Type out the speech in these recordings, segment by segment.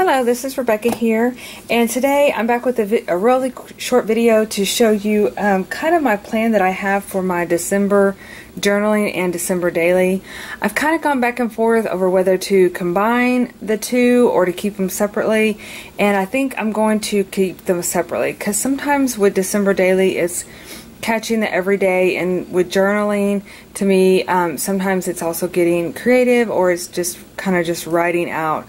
Hello, this is Rebecca here, and today I'm back with a really short video to show you kind of my plan that I have for my December journaling and December daily. I've kind of gone back and forth over whether to combine the two or to keep them separately, and I think I'm going to keep them separately because sometimes with December daily it's catching the everyday, and with journaling, to me, sometimes it's also getting creative, or it's just kind of just writing out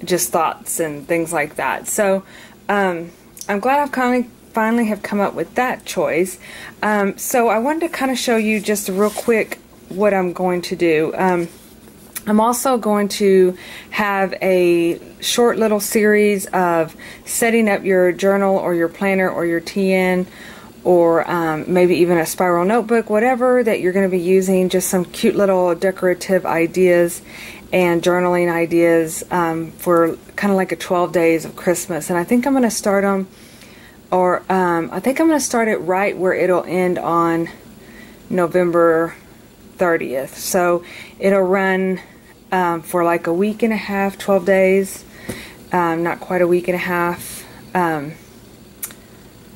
just thoughts and things like that. So I'm glad I've finally have come up with that choice. So I wanted to kind of show you just real quick what I'm going to do. I'm also going to have a short little series of setting up your journal or your planner or your TN, or maybe even a spiral notebook, whatever that you're going to be using, just some cute little decorative ideas and journaling ideas for kind of like a 12 days of Christmas. And I think I'm going to start them, or I think I'm going to start it right where it'll end on November 30th. So it'll run for like a week and a half, 12 days, not quite a week and a half.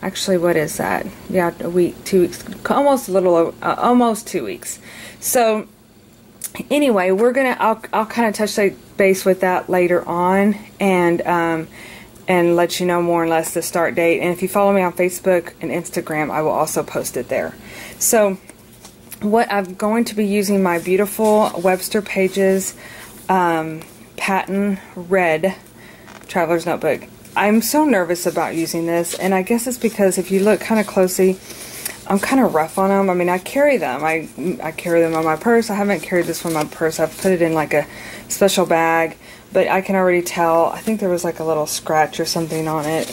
Actually, what is that? Yeah, a week, 2 weeks, almost a little, almost 2 weeks. So anyway, I'll kind of touch base with that later on, and let you know more or less the start date. And if you follow me on Facebook and Instagram, I will also post it there. So what I'm going to be using my beautiful Webster Pages Patent Red Traveler's Notebook. I'm so nervous about using this, and I guess it's because if you look kind of closely, I'm kind of rough on them. I mean, I carry them. I carry them on my purse. I haven't carried this one in my purse. I've put it in like a special bag, but I can already tell. I think there was like a little scratch or something on it,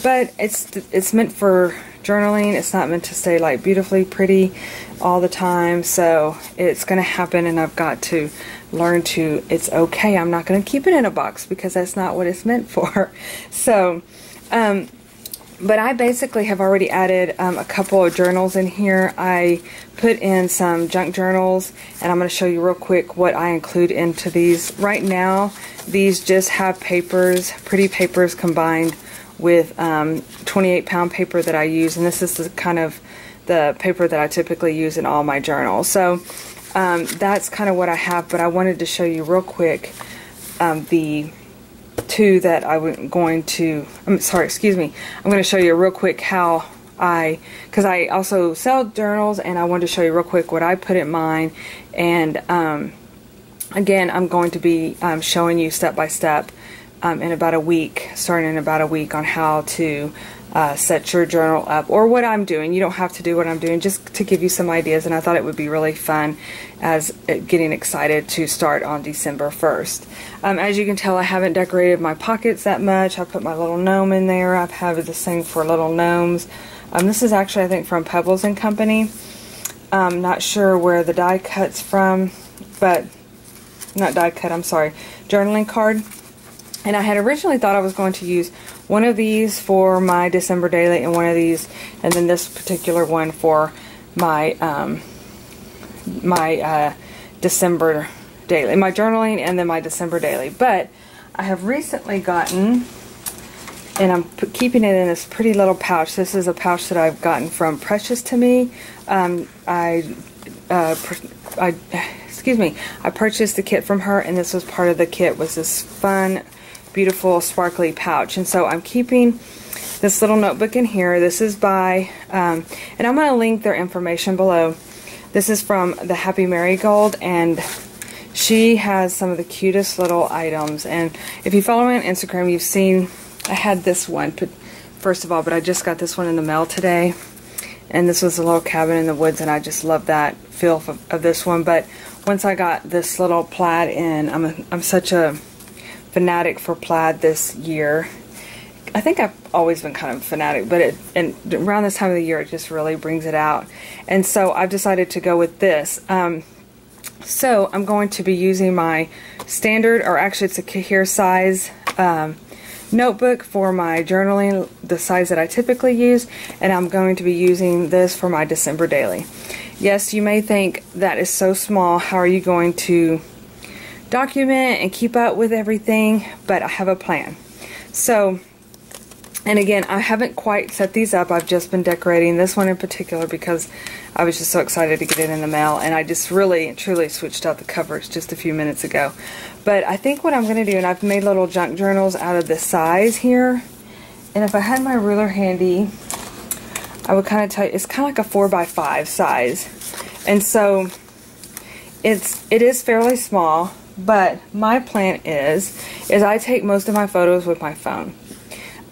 but it's meant for journaling. It's not meant to stay like beautifully pretty all the time. So it's going to happen, and I've got to learn to, it's okay. I'm not going to keep it in a box because that's not what it's meant for. So, but I basically have already added a couple of journals in here. I put in some junk journals, and I'm going to show you real quick what I include into these. Right now, these just have papers, pretty papers combined with 28-pound paper that I use, and this is the kind of the paper that I typically use in all my journals. So that's kind of what I have, but I wanted to show you real quick the two that I'm going to, I'm going to show you real quick how because I also sell journals, and I wanted to show you real quick what I put in mine. And again, I'm going to be showing you step by step in about a week, starting in about a week, on how to set your journal up, or what I'm doing. You don't have to do what I'm doing, just to give you some ideas, and I thought it would be really fun as getting excited to start on December 1st. As you can tell, I haven't decorated my pockets that much. I put my little gnome in there. I've had this thing for little gnomes. This is actually, I think, from Pebbles and Company. I'm not sure where the die cut's from, but not die cut, I'm sorry, journaling card. And I had originally thought I was going to use one of these for my December daily, and one of these, and then this particular one for my December daily, my journaling, and then my December daily. But I have recently gotten, and I'm keeping it in this pretty little pouch. This is a pouch that I've gotten from Precious to Me. I purchased the kit from her, and this was part of the kit, was this fun, beautiful, sparkly pouch. And so I'm keeping this little notebook in here. This is by, and I'm going to link their information below. This is from the Happy Marigold, and she has some of the cutest little items. And if you follow me on Instagram, you've seen, I had this one, first of all, but I just got this one in the mail today. And this was a little cabin in the woods, and I just love that feel of this one. But once I got this little plaid in, I'm such a fanatic for plaid this year. I think I've always been kind of fanatic, but around this time of the year, it just really brings it out. And so I've decided to go with this. So I'm going to be using my standard, or actually it's a Kahir size notebook for my journaling, the size that I typically use, and I'm going to be using this for my December daily. Yes, you may think that is so small, how are you going to document and keep up with everything, but I have a plan. So, and again, I haven't quite set these up. I've just been decorating this one in particular because I was just so excited to get it in the mail, and I just really and truly switched out the covers just a few minutes ago. But I think what I'm going to do, and I've made little junk journals out of this size here, and if I had my ruler handy, I would kind of tell you, it's kind of like a 4x5 size. And so it is fairly small, but my plan is I take most of my photos with my phone.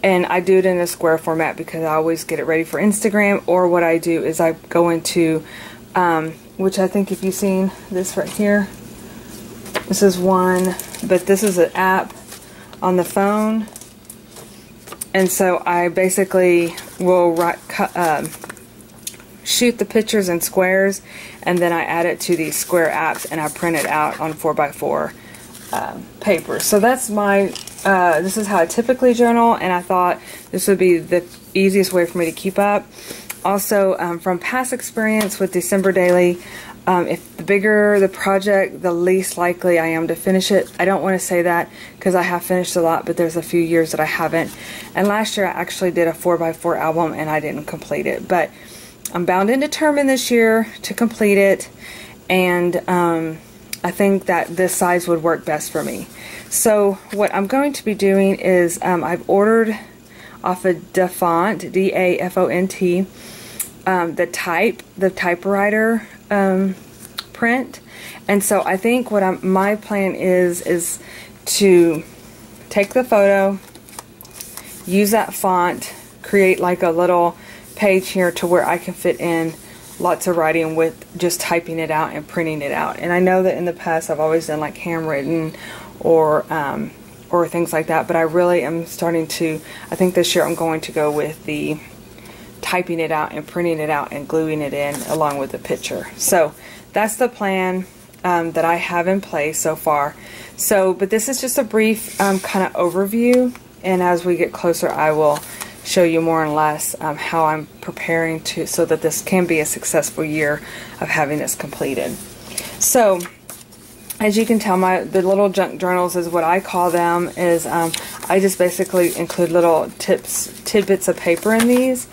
And I do it in a square format because I always get it ready for Instagram, or what I do is I go into, which I think if you've seen this right here, this is one, but this is an app on the phone. And so I basically will shoot the pictures in squares, and then I add it to these square apps, and I print it out on 4x4 paper. So that's my, this is how I typically journal, and I thought this would be the easiest way for me to keep up. Also, from past experience with December Daily, if the bigger the project, the least likely I am to finish it. I don't want to say that because I have finished a lot, but there's a few years that I haven't. And last year I actually did a 4x4 album and I didn't complete it. But I'm bound and determined this year to complete it, and I think that this size would work best for me. So what I'm going to be doing is I've ordered off of Dafont, D-A-F-O-N-T, the typewriter print. And so I think what my plan is to take the photo, use that font, create like a little page here to where I can fit in lots of writing with just typing it out and printing it out. And I know that in the past I've always done like handwritten or things like that, but I really am starting to, I think this year I'm going to go with the typing it out and printing it out and gluing it in along with the picture. So that's the plan that I have in place so far. So, but this is just a brief kind of overview, and as we get closer I will show you more and less how I'm preparing to, so that this can be a successful year of having this completed. So as you can tell, the little junk journals is what I call them, is I just basically include little tidbits of paper in these.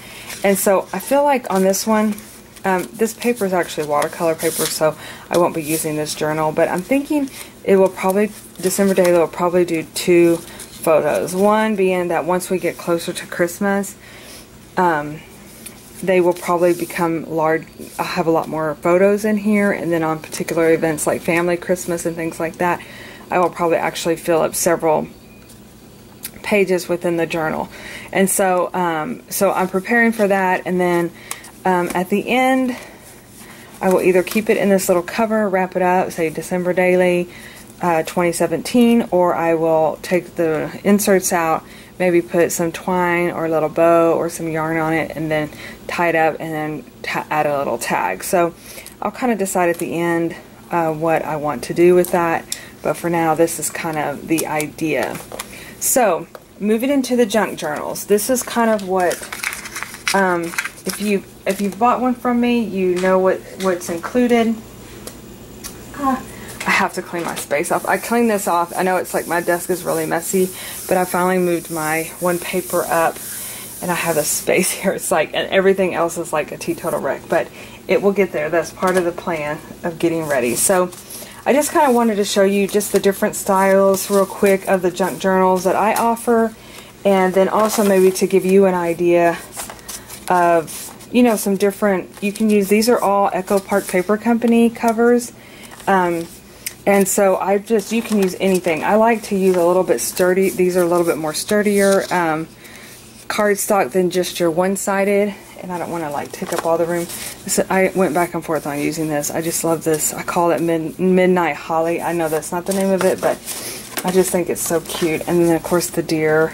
And so I feel like on this one, this paper is actually watercolor paper, so I won't be using this journal, but I'm thinking it will probably, December Daily will probably do 2 photos. One being that once we get closer to Christmas, they will probably become large. I'll have a lot more photos in here, and then on particular events like family Christmas and things like that, I will probably actually fill up several pages within the journal. And so so I'm preparing for that, and then at the end I will either keep it in this little cover, wrap it up, say December Daily 2017, or I will take the inserts out, maybe put some twine or a little bow or some yarn on it, and then tie it up, and then add a little tag. So I'll kind of decide at the end what I want to do with that, but for now this is kind of the idea. So moving into the junk journals, this is kind of what, if you've bought one from me, you know what's included. I have to clean my space off. I cleaned this off. I know it's like my desk is really messy, but I finally moved my one paper up, and I have a space here. It's like, and everything else is like a teetotal wreck, but it will get there. That's part of the plan of getting ready. So I just kind of wanted to show you just the different styles real quick of the junk journals that I offer, and then also maybe to give you an idea of, you know, some different, you can use, these are all Echo Park Paper Company covers. And so you can use anything. I like to use a little bit sturdy, these are a little bit more sturdier cardstock than just your one-sided, and I don't want to like take up all the room. I went back and forth on using this. I just love this. I call it Midnight Holly. I know that's not the name of it, but I just think it's so cute. And then of course the deer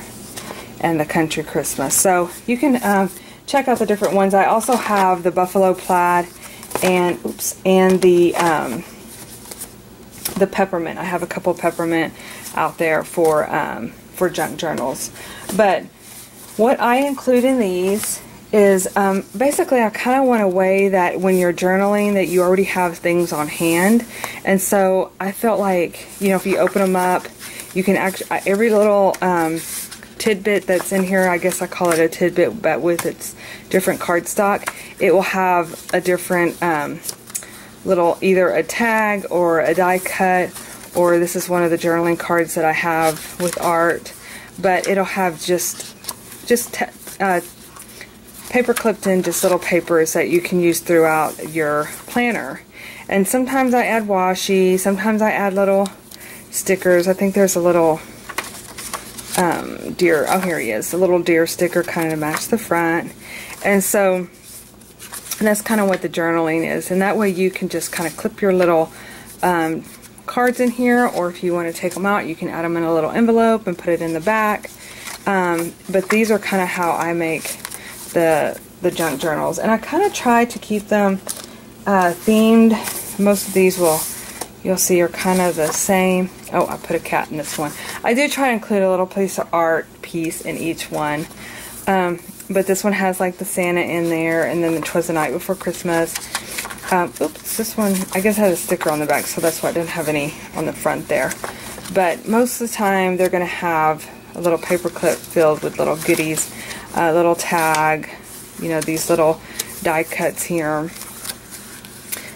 and the country Christmas. So you can check out the different ones. I also have the buffalo plaid and the peppermint. I have a couple peppermint out there for junk journals. But what I include in these is basically I kind of want a way that when you're journaling that you already have things on hand. And so I felt like, you know, if you open them up, you can actually, every little tidbit that's in here, I guess I call it a tidbit, but with its different cardstock, it will have a different little, either a tag or a die cut, or this is one of the journaling cards that I have with art, but it'll have just paper clipped in, just little papers that you can use throughout your planner. And sometimes I add washi, sometimes I add little stickers. I think there's a little deer, oh here he is, a little deer sticker kind of to match the front. And so that's kind of what the journaling is, and that way you can just kind of clip your little cards in here, or if you want to take them out, you can add them in a little envelope and put it in the back. But these are kind of how I make the junk journals, and I kind of try to keep them themed. Most of these you'll see are kind of the same. Oh, I put a cat in this one. I do try to include a little piece of art piece in each one. But this one has like the Santa in there, and then 'Twas the Night Before Christmas. Oops, this one I guess has a sticker on the back, so that's why I didn't have any on the front there. But most of the time they're going to have a little paper clip filled with little goodies, a little tag, you know, these little die cuts here,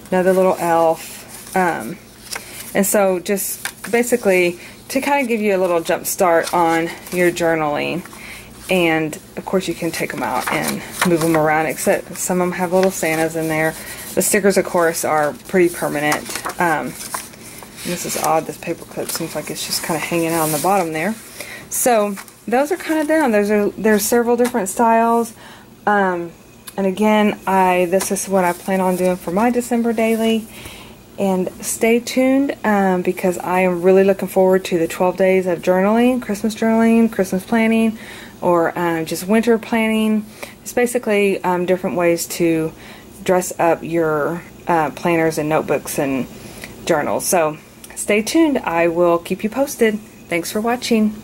another little elf, and so just basically to kind of give you a little jump start on your journaling. And of course you can take them out and move them around, except some of them have little Santas in there. The stickers, of course, are pretty permanent. This is odd, this paper clip seems like it's just kind of hanging out on the bottom there. So those are kind of them. There's several different styles. And again, this is what I plan on doing for my December daily. And stay tuned because I am really looking forward to the 12 days of journaling, Christmas planning, or just winter planning. It's basically different ways to dress up your planners and notebooks and journals. So stay tuned. I will keep you posted. Thanks for watching.